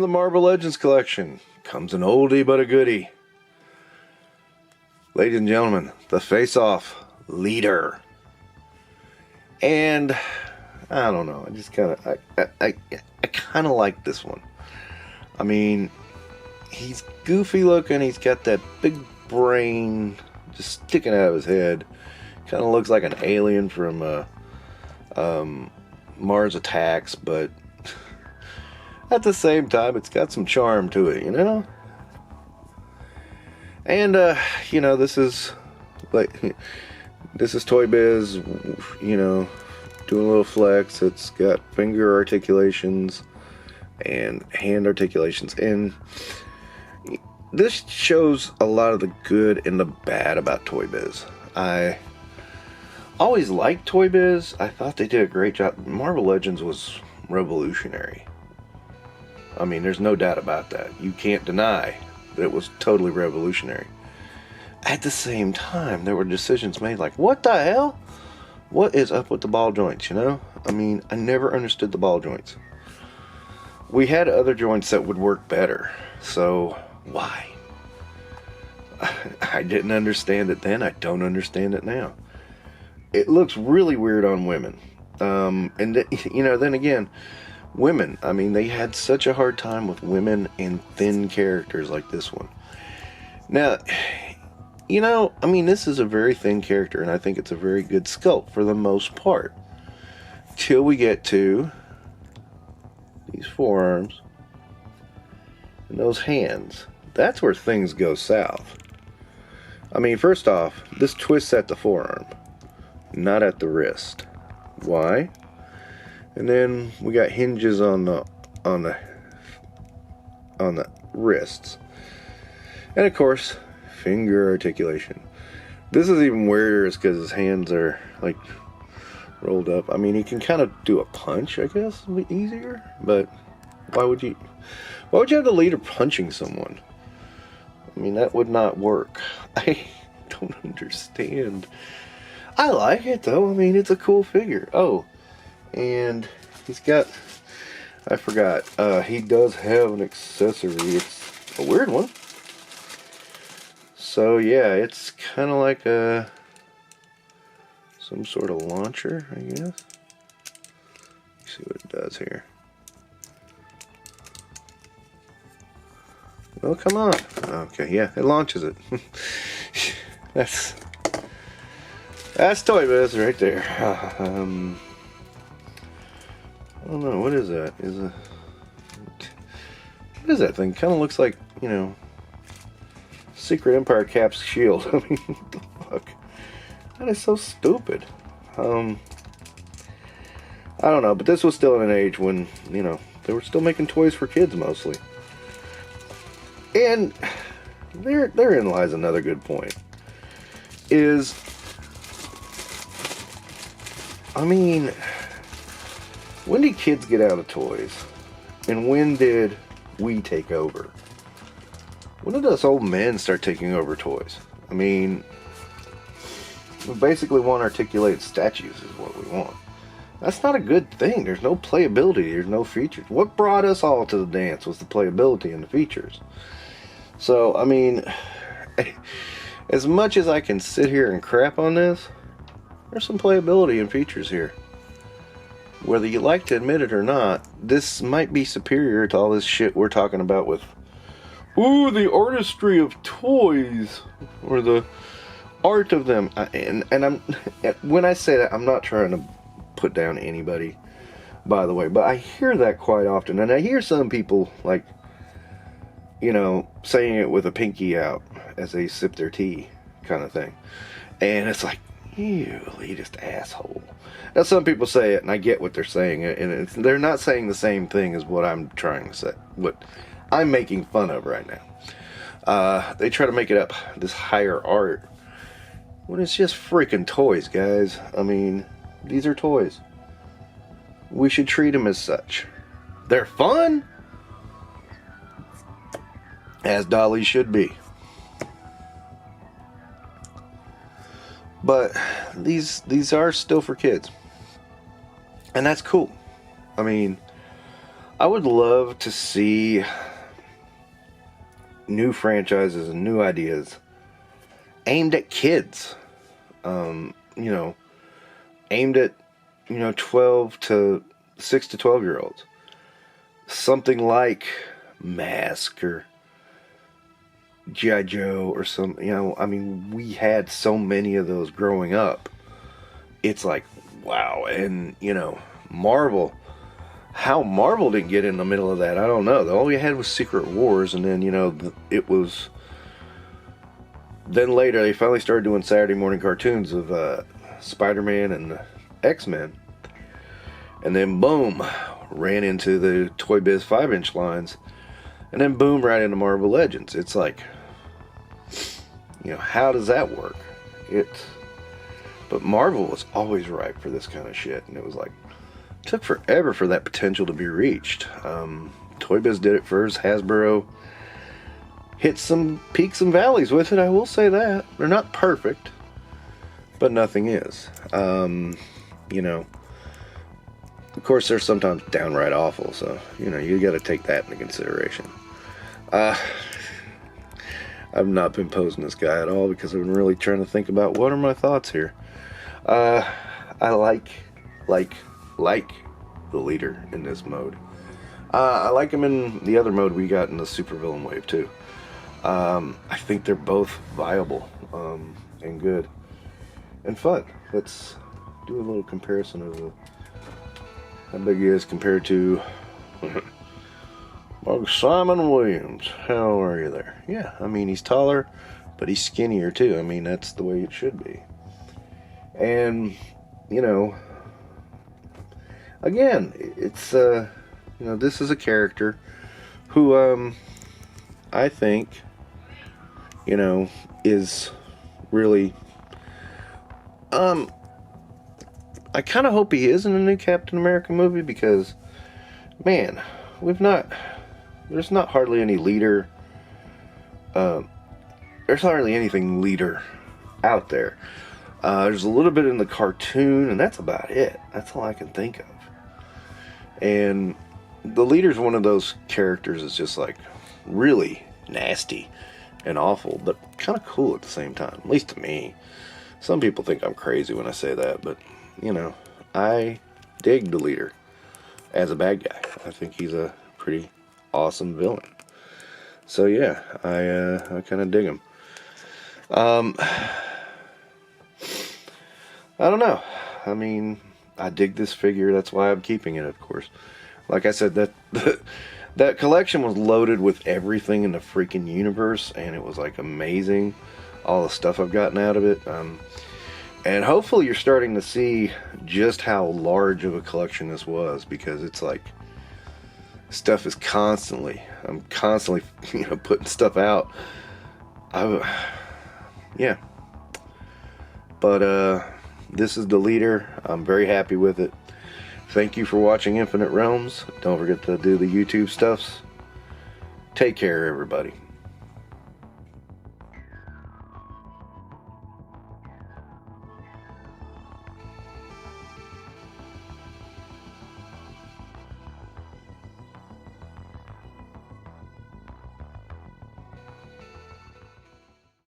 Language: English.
the Marvel Legends collection comes an oldie but a goodie. Ladies and gentlemen, the face-off leader. And I don't know, I just I kind of like this one. I mean, he's goofy looking, he's got that big brain just sticking out of his head. Kind of looks like an alien from Mars Attacks, but at the same time, it's got some charm to it, you know? And, you know, this is Toy Biz, you know, doing a little flex. It's got finger articulations and hand articulations. And this shows a lot of the good and the bad about Toy Biz. I always liked Toy Biz. I thought they did a great job. Marvel Legends was revolutionary. I mean, there's no doubt about that. You can't deny that it was totally revolutionary. At the same time, there were decisions made like, what the hell? What is up with the ball joints, you know? I mean, I never understood the ball joints. We had other joints that would work better. So, why? I didn't understand it then. I don't understand it now. It looks really weird on women. You know, then again, women, I mean, they had such a hard time with women in thin characters like this one. Now, you know, I mean, this is a very thin character, and I think it's a very good sculpt for the most part. Till we get to these forearms and those hands. That's where things go south. I mean, first off, this twists at the forearm, not at the wrist. Why? And then we got hinges on the wrists, and of course, finger articulation. This is even weirder, is because his hands are like rolled up. I mean, he can kind of do a punch, I guess, it'd be easier. But why would you have the leader punching someone? I mean, that would not work. I don't understand. I like it though. I mean, it's a cool figure. Oh. And he's got, I forgot, he does have an accessory. It's a weird one. So yeah, it's kind of like some sort of launcher, I guess. Let's see what it does here. Well, come on. Okay, yeah, it launches it. That's Toy Biz right there. I don't know, what is that? What is that thing? Kind of looks like, you know, Secret Empire Cap's shield. I mean, what the fuck? That is so stupid. I don't know, but this was still in an age when, you know, they were still making toys for kids mostly. And therein lies another good point. Is, I mean, when did kids get out of toys? And when did we take over? When did us old men start taking over toys? I mean, we basically want articulated statues is what we want. That's not a good thing. There's no playability. There's no features. What brought us all to the dance was the playability and the features. So, I mean, as much as I can sit here and crap on this, there's some playability and features here. Whether you like to admit it or not, this might be superior to all this shit we're talking about with, ooh, the artistry of toys, or the art of them. And I'm, when I say that, I'm not trying to put down anybody, by the way, but I hear that quite often, and I hear some people, like, you know, saying it with a pinky out as they sip their tea, kind of thing. And it's like, you elitist asshole. Now, some people say it, and I get what they're saying, and they're not saying the same thing as what I'm trying to say, what I'm making fun of right now. They try to make it up this higher art when it's just freaking toys, guys. I mean, these are toys. We should treat them as such. They're fun, as dollies should be. But these are still for kids. And that's cool. I mean, I would love to see new franchises and new ideas aimed at kids. You know, aimed at, 6 to 12 year olds. Something like Mask or G.I. Joe or some, I mean, we had so many of those growing up. It's like, wow. And, Marvel, how Marvel didn't get in the middle of that, I don't know. All we had was Secret Wars, and then, it was... Then later, they finally started doing Saturday morning cartoons of Spider-Man and X-Men. And then, boom, ran into the Toy Biz 5-inch lines. And then, boom, right into Marvel Legends. It's like, how does that work? But Marvel was always ripe for this kind of shit. And it was like, it took forever for that potential to be reached. Toy Biz did it first. Hasbro hit some peaks and valleys with it, I will say that. They're not perfect, but nothing is. Of course, they're sometimes downright awful, so, you got to take that into consideration. I've not been posing this guy at all because I've been really trying to think about what are my thoughts here. I like the leader in this mode. I like him in the other mode we got in the supervillain wave too. I think they're both viable and good and fun. Let's do a little comparison of how big he is compared to Simon Williams. How are you there? Yeah, I mean, he's taller, but he's skinnier too. I mean, that's the way it should be. And, again, it's, this is a character who, I think, is really, I kind of hope he is in the new Captain America movie because, man, there's not hardly any leader, there's hardly anything leader out there. There's a little bit in the cartoon, and that's about it. That's all I can think of. And the leader's one of those characters that's just like really nasty and awful, but kind of cool at the same time, at least to me. Some people think I'm crazy when I say that, but I dig the leader as a bad guy. I think he's a pretty awesome villain. So yeah, I kind of dig him. I don't know. I mean, I dig this figure. That's why I'm keeping it, of course. Like I said, that collection was loaded with everything in the freaking universe, and it was like amazing, all the stuff I've gotten out of it. And hopefully you're starting to see just how large of a collection this was, because it's like stuff is I'm constantly putting stuff out. Yeah. But this is the leader. I'm very happy with it. Thank you for watching Infinite Realms. Don't forget to do the YouTube stuffs. Take care, everybody.